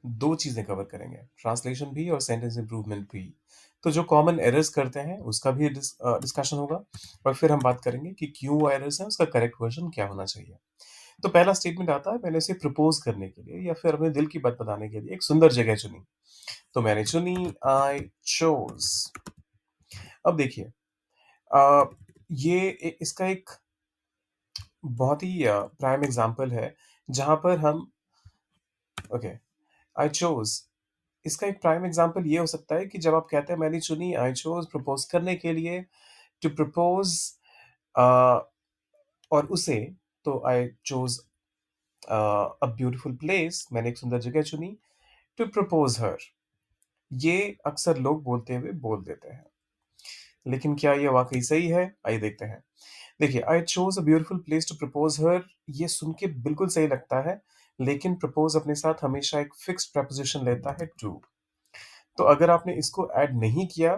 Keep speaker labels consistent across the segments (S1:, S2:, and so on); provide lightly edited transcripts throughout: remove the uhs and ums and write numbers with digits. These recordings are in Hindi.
S1: 2 चीज़ें कवर करेंगे, ट्रांसलेशन भी और सेंटेंस इम्प्रूवमेंट भी। तो जो कॉमन एरर्स करते हैं उसका भी डिस्कशन होगा और फिर हम बात करेंगे कि क्यों वो एरर्स हैं, उसका करेक्ट वर्ज़न क्या होना चाहिए। तो पहला स्टेटमेंट आता है, मैंने उसे प्रपोज़ करने के लिए या फिर अपने दिल की बात बताने के लिए एक सुंदर जगह चुनी। तो मैंने चुनी, आई चोज़। अब देखिए, अ, ये इसका एक बहुत ही प्राइम एग्ज़ाम्पल है जहाँ पर हम ओके, आई चोज़ इसका एक प्राइम एग्ज़ाम्पल ये हो सकता है कि जब आप कहते हैं मैंने चुनी, आई चोज़ प्रपोज़ करने के लिए, टू प्रपोज़ अ, और उसे, तो आई चोज़ अ ब्यूटीफुल प्लेस, मैंने एक सुंदर जगह चुनी, टू प्रपोज़ हर। ये अक्सर लोग बोलते हुए बोल देते हैं। लेकिन क्या ये वाक़ई सही है? आइए देखते हैं। देखिए, I chose a beautiful place to propose her, ये सुन के बिल्कुल सही लगता है, लेकिन प्रपोज़ अपने साथ हमेशा एक फिक्स्ड प्रीपोज़िशन लेता है, टू। तो अगर आपने इसको ऐड नहीं किया,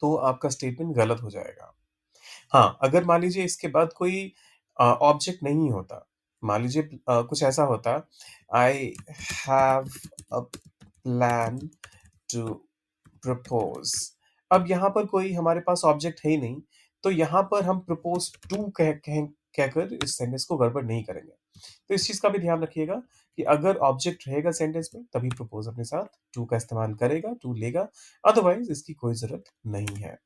S1: तो आपका स्टेटमेंट गलत हो जाएगा। हाँ, अगर मान लीजिए इसके बाद कोई ऑब्जेक्ट नहीं होता, मान लीजिए कुछ ऐसा होता, I have a plan to propose. अब यहाँ पर कोई हमारे पास ऑब्जेक्ट है ही नहीं, तो यहाँ पर हम प्रपोज़ टू कहकर इस सेंटेंस को गड़बड़ नहीं करेंगे। तो इस चीज़ का भी ध्यान रखिएगा कि अगर ऑब्जेक्ट रहेगा सेंटेंस में, तभी प्रपोज़ अपने साथ टू का इस्तेमाल करेगा, टू लेगा, अदरवाइज़ इसकी कोई ज़रूरत नहीं है।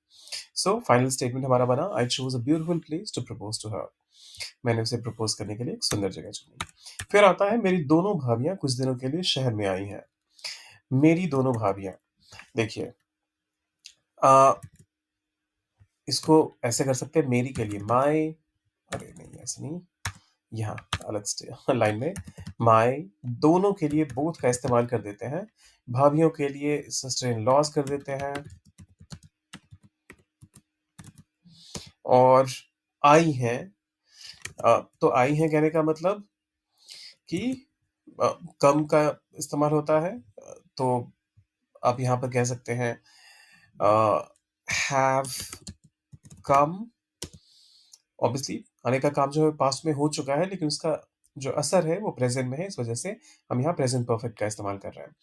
S1: सो फाइनल स्टेटमेंट हमारा बना, I chose a beautiful place to propose to her. मैंने उसे प्रपोज़ करने के लिए एक सुंदर जगह चुनी। फिर आता है, मेरी दोनों भाभियाँ कुछ दिनों के लिए शहर में आई हैं। मेरी दोनों भाभियाँ, देखिए, अ, इसको ऐसे कर सकते हैं, मेरी के लिए माय, अरे नहीं ऐसे नहीं, यहाँ अलग लाइन में, माय, दोनों के लिए बोथ का इस्तेमाल कर देते हैं, भाभीियों के लिए सिस्टर इन लॉज कर देते हैं, और आई हैं, तो आई हैं कहने का मतलब कि अ, कम का इस्तेमाल होता है, तो आप यहाँ पर कह सकते हैं हैव कम। ऑब्वियसली आने का काम जो है पास्ट में हो चुका है, लेकिन उसका जो असर है वो प्रेजेंट में है, इस वजह से हम यहाँ प्रेजेंट परफेक्ट का इस्तेमाल कर रहे हैं।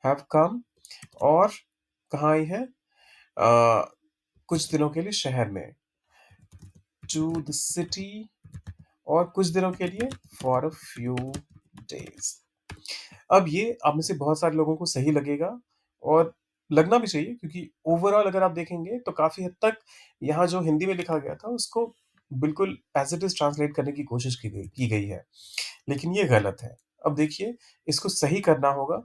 S1: हैव कम, और कहाँ आई है, कुछ दिनों के लिए शहर में, टू द सिटी, और कुछ दिनों के लिए फॉर अ फ्यू डेज। अब ये आप में से बहुत सारे लोगों को सही लगेगा और लगना भी चाहिए, क्योंकि ओवरऑल अगर आप देखेंगे तो काफ़ी हद तक यहाँ जो हिंदी में लिखा गया था उसको बिल्कुल एज़ इट इज़ ट्रांसलेट करने की कोशिश की गई है। लेकिन ये गलत है। अब देखिए, इसको सही करना होगा,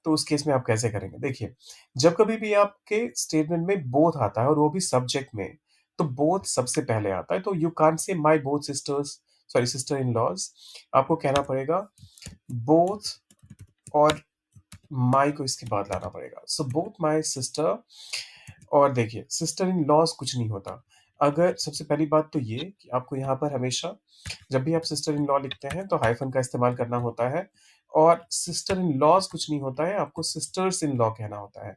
S1: तो उस केस में आप कैसे करेंगे? देखिए, जब कभी भी आपके स्टेटमेंट में बोथ आता है और वो भी सब्जेक्ट में, तो बोथ सबसे पहले आता है, तो you can't say my both sisters, sorry sister in laws, आपको कहना पड़ेगा बोथ, और माय को इसके बाद लाना पड़ेगा। सो बोथ माय सिस्टर, और देखिए सिस्टर इन लॉज़ कुछ नहीं होता। अगर सबसे पहली बात तो ये कि आपको यहाँ पर हमेशा जब भी आप सिस्टर इन लॉ लिखते हैं तो हाइफ़न का इस्तेमाल करना होता है, और सिस्टर इन लॉज़ कुछ नहीं होता है, आपको सिस्टर्स इन लॉ कहना होता है।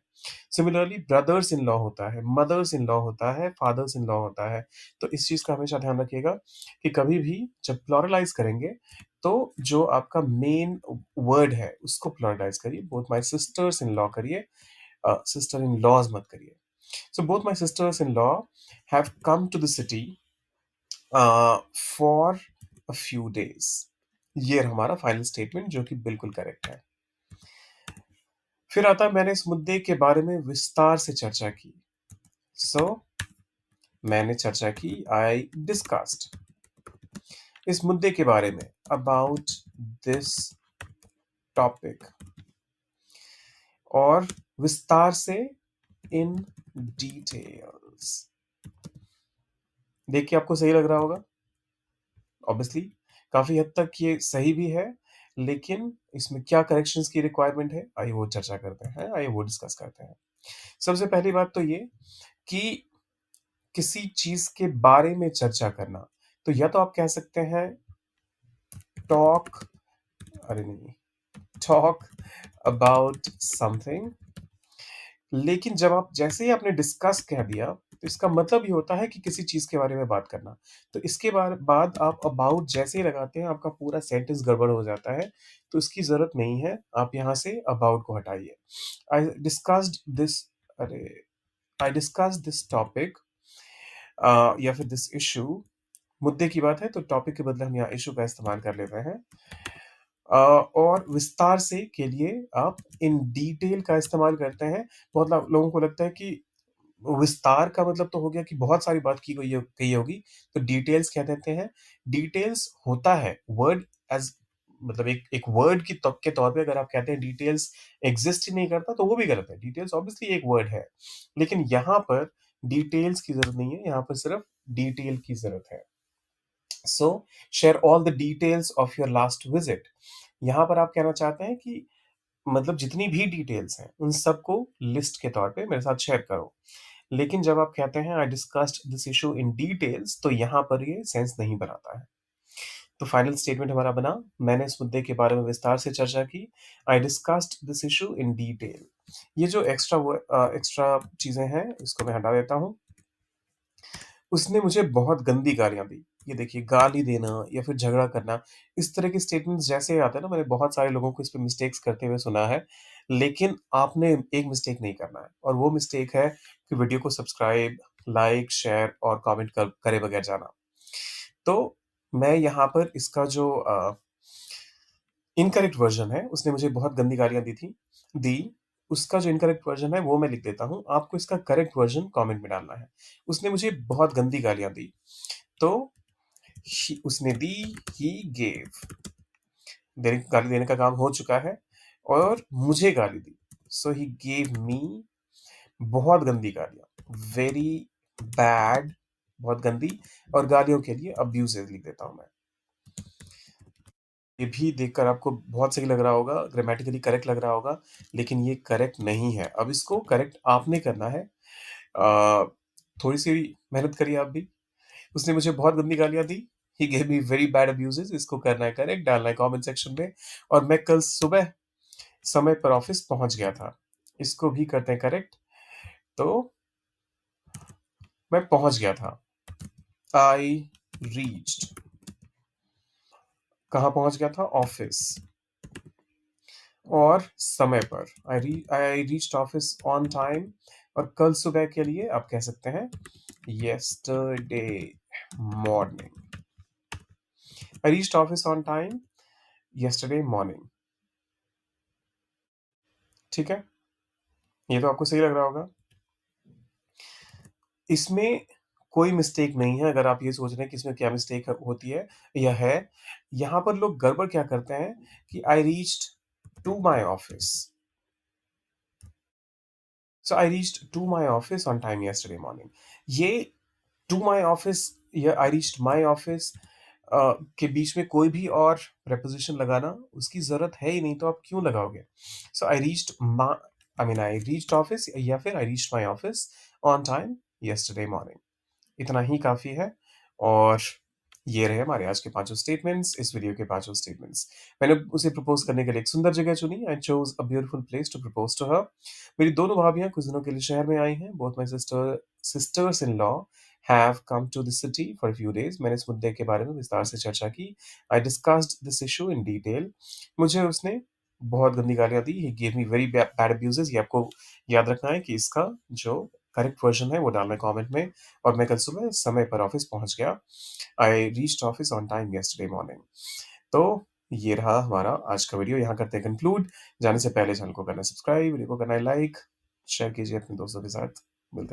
S1: सिमिलरली ब्रदर्स इन लॉ होता है, मदर्स इन लॉ होता है, फादर्स इन लॉ होता है। तो इस चीज़ का हमेशा ध्यान रखिएगा कि कभी भी जब प्लुरलाइज़ करेंगे, तो जो आपका मेन वर्ड है उसको प्लुरलाइज़ करिए। Both my sisters in law करिए, सिस्टर इन लॉज़ मत करिए। So both my sisters-in-law have come to the city for a few days. ये रहा हमारा फाइनल स्टेटमेंट जो कि बिल्कुल करेक्ट है। फिर आता है, मैंने इस मुद्दे के बारे में विस्तार से चर्चा की। सो मैंने चर्चा की, आई डिस्कस्ड इस मुद्दे के बारे में, अबाउट दिस टॉपिक, और विस्तार से, इन डिटेल्स। देख के आपको सही लग रहा होगा। ऑब्वियसली काफ़ी हद तक ये सही भी है, लेकिन इसमें क्या करेक्शंस की रिक्वायरमेंट है, आइए वो चर्चा करते हैं, आइए वो डिस्कस करते हैं। सबसे पहली बात तो ये कि किसी चीज़ के बारे में चर्चा करना, तो या तो आप कह सकते हैं टॉक, अरे नहीं, टॉक अबाउट समथिंग, लेकिन जब आप जैसे ही आपने डिस्कस कह दिया, तो इसका मतलब ये होता है कि किसी चीज़ के बारे में बात करना। तो इसके बाद आप अबाउट जैसे ही लगाते हैं, आपका पूरा सेंटेंस गड़बड़ हो जाता है, तो इसकी ज़रूरत नहीं है, आप यहाँ से अबाउट को हटाइए। आई डिस्कस्ड दिस अरे! आई डिस्कस्ड दिस टॉपिक या फिर दिस इश्यू मुद्दे की बात है तो टॉपिक के बदले हम यहाँ इश्यू का इस्तेमाल कर लेते हैं। और विस्तार से के लिए आप इन डिटेल का इस्तेमाल करते हैं। बहुत लोगों को लगता है कि विस्तार का मतलब तो हो गया कि बहुत सारी बात कही होगी, तो डिटेल्स कह देते हैं। डिटेल्स होता है वर्ड एज़ मतलब एक एक वर्ड के तौर पे अगर आप कहते हैं डिटेल्स एक्सिस्ट ही नहीं करता तो वो भी गलत है। डिटेल्स ऑब्वियसली एक वर्ड है। लेकिन यहाँ पर डिटेल्स की ज़रूरत नहीं है, यहाँ पर सिर्फ डिटेल की ज़रूरत है। सो share all the details of your last visit. यहाँ पर आप कहना चाहते हैं कि मतलब जितनी भी डिटेल्स हैं, उन सबको लिस्ट के तौर पे मेरे साथ शेयर करो। लेकिन जब आप कहते हैं आई discussed this issue in details तो यहाँ पर ये सेंस नहीं बनाता है। तो फाइनल स्टेटमेंट हमारा बना, मैंने इस मुद्दे के बारे में विस्तार से चर्चा की। I discussed this issue in detail. ये जो एक्स्ट्रा चीज़ें हैं, इसको मैं हटा देता हूँ। उसने मुझे बहुत गंदी गालियाँ दी। ये देखिए गाली देना या फिर झगड़ा करना, इस तरह के स्टेटमेंट्स जैसे आते हैं ना मैंने बहुत सारे लोगों को इस पे मिस्टेक्स करते हुए सुना है। लेकिन आपने एक मिस्टेक नहीं करना है और वो मिस्टेक है कि वीडियो को सब्सक्राइब, लाइक, शेयर और कमेंट करे बगैर जाना। तो मैं यहाँ पर इसका जो इनकरेक्ट वर्ज़न है, उसने मुझे बहुत गंदी गालियाँ दी। उसका जो इनकरेक्ट वर्ज़न है, वो मैं लिख देता हूँ। आपको इसका करेक्ट वर्ज़न कमेंट में डालना है। उसने मुझे बहुत गंदी गालियाँ दी। तो उसने दी, ही गेव। गाली देने का काम हो चुका है और मुझे गाली दी। सो ही गेव मी बहुत गंदी गालियाँ। वेरी बैड, बहुत गंदी, और गालियों के लिए अब्यूज़िव लिख देता हूँ मैं। ये भी देखकर आपको बहुत सही लग रहा होगा, ग्रामेटिकली करेक्ट लग रहा होगा, लेकिन ये करेक्ट नहीं है। अब इसको करेक्ट आपने करना है। थोड़ी-सी मेहनत करिए आप भी। उसने मुझे बहुत गंदी गालियाँ दी। He gave me very bad abuses. इसको करना है करेक्ट, डालना है कमेंट सेक्शन में। और मैं कल सुबह समय पर ऑफ़िस पहुँच गया था। इसको भी करते हैं करेक्ट। तो मैं पहुँच गया था। आई रीच्ड, कहाँ पहुँच गया था? ऑफ़िस। और समय पर। I reached office on time. और कल सुबह के लिए आप कह सकते हैं yesterday morning. I reached office on time yesterday morning. ठीक है? ये तो आपको सही लग रहा होगा। इसमें कोई मिस्टेक नहीं है अगर आप ये सोच रहे हैं कि इसमें क्या मिस्टेक होती है या है। यहाँ पर लोग गड़बड़ क्या करते हैं कि I reached to my office. So I reached to my office on time yesterday morning. ये टू माय ऑफ़िस या आई रीच्ड माय ऑफ़िस के बीच में कोई भी और प्रीपोज़िशन लगाना उसकी ज़रूरत है ही नहीं, तो आप क्यों लगाओगे? सो आई रीच्ड ऑफ़िस या फिर I reached my office on time yesterday morning. इतना ही काफ़ी है। और ये रहे हमारे आज के पाँचों स्टेटमेंट्स, इस वीडियो के पाँचों स्टेटमेंट्स। मैंने उसे प्रपोज़ करने के लिए एक सुंदर जगह चुनी। I chose a beautiful place to propose to her. मेरी दोनों भाभियाँ कुछ दिनों के लिए शहर में आई हैं। Both my sisters in law have come to this city for a few days. मैंने इस मुद्दे के बारे में विस्तार से चर्चा की। I discussed this issue in detail. मुझे उसने बहुत गंदी गालियाँ दी। He gave me very bad abuses. ये आपको याद रखना है कि इसका जो करेक्ट वर्ज़न है वो डालना है कमेंट में। और मैं कल सुबह समय पर ऑफ़िस पहुँच गया। I reached office on time yesterday morning. तो ये रहा हमारा आज का वीडियो, यहाँ करते हैं कंक्लूड। जाने से पहले चैनल को करना है सब्सक्राइब, वीडियो को करना है लाइक, शेयर कीजिए अपने दोस्तों के साथ।